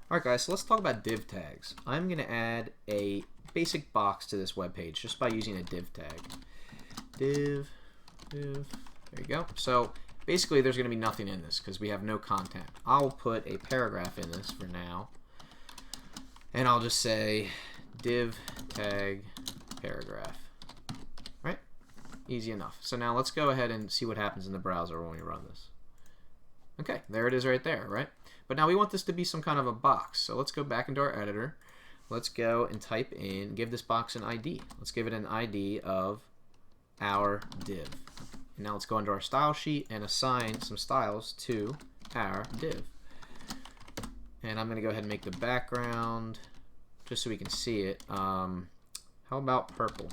Alright guys, so let's talk about div tags. I'm going to add a basic box to this web page just by using a div tag. Div, there you go. So basically there's going to be nothing in this because we have no content. I'll put a paragraph in this for now, and I'll just say div tag paragraph. Right? Easy enough. So now let's go ahead and see what happens in the browser when we run this. Okay, there it is right there, right? But now we want this to be some kind of a box. So let's go back into our editor. Let's go and type in, give this box an ID. Let's give it an ID of our div. And now let's go into our style sheet and assign some styles to our div. And I'm going to go ahead and make the background, just so we can see it. How about purple?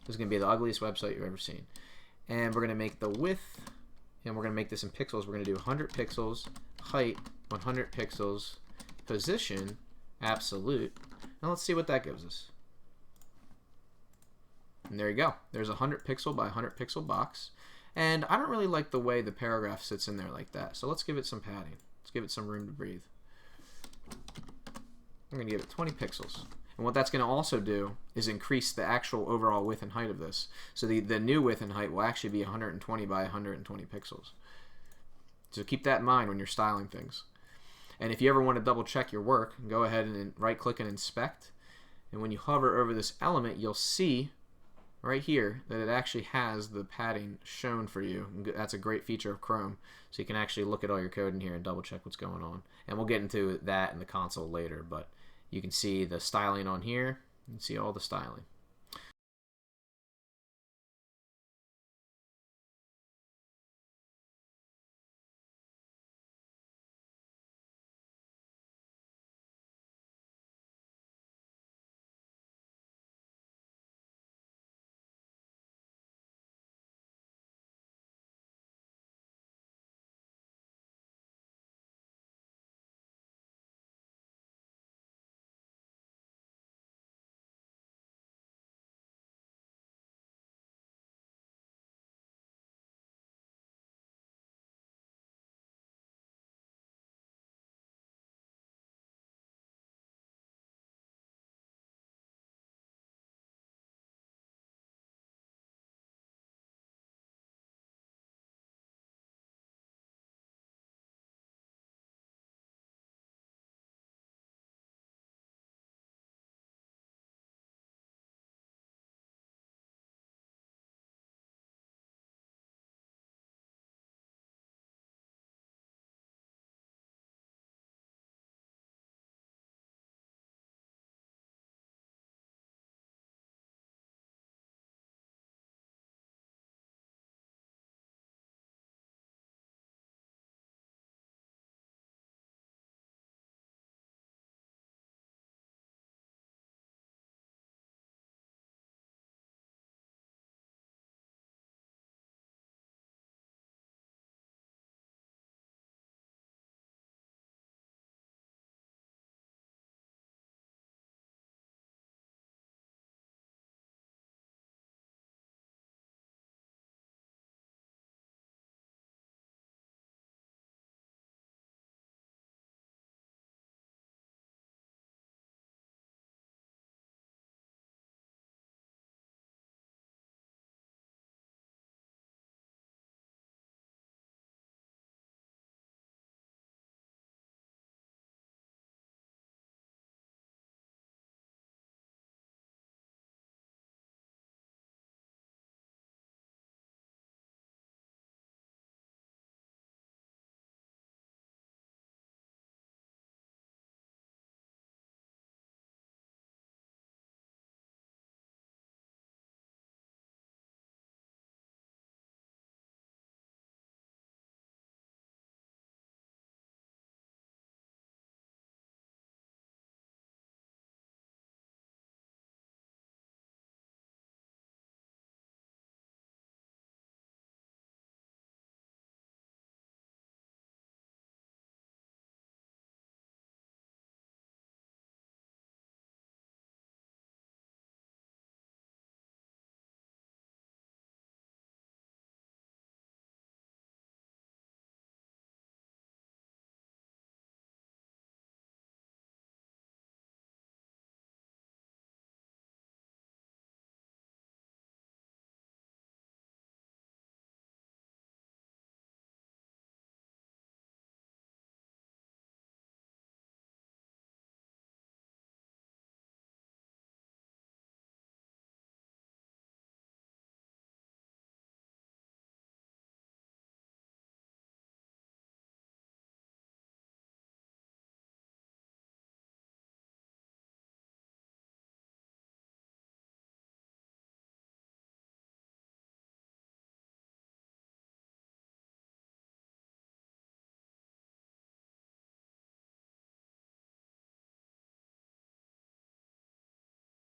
This is going to be the ugliest website you've ever seen. And we're going to make the width, and we're going to make this in pixels. We're going to do 100 pixels, height 100 pixels, position absolute. Now let's see what that gives us. And there you go. There's a 100 pixel by 100 pixel box. And I don't really like the way the paragraph sits in there like that. So let's give it some padding. Let's give it some room to breathe. I'm going to give it 20 pixels. And what that's going to also do is increase the actual overall width and height of this. So the new width and height will actually be 120 by 120 pixels. So keep that in mind when you're styling things. And if you ever want to double check your work, go ahead and right click and inspect. And when you hover over this element, you'll see right here that it actually has the padding shown for you. That's a great feature of Chrome. So you can actually look at all your code in here and double check what's going on. And we'll get into that in the console later, but you can see the styling on here. You can see all the styling.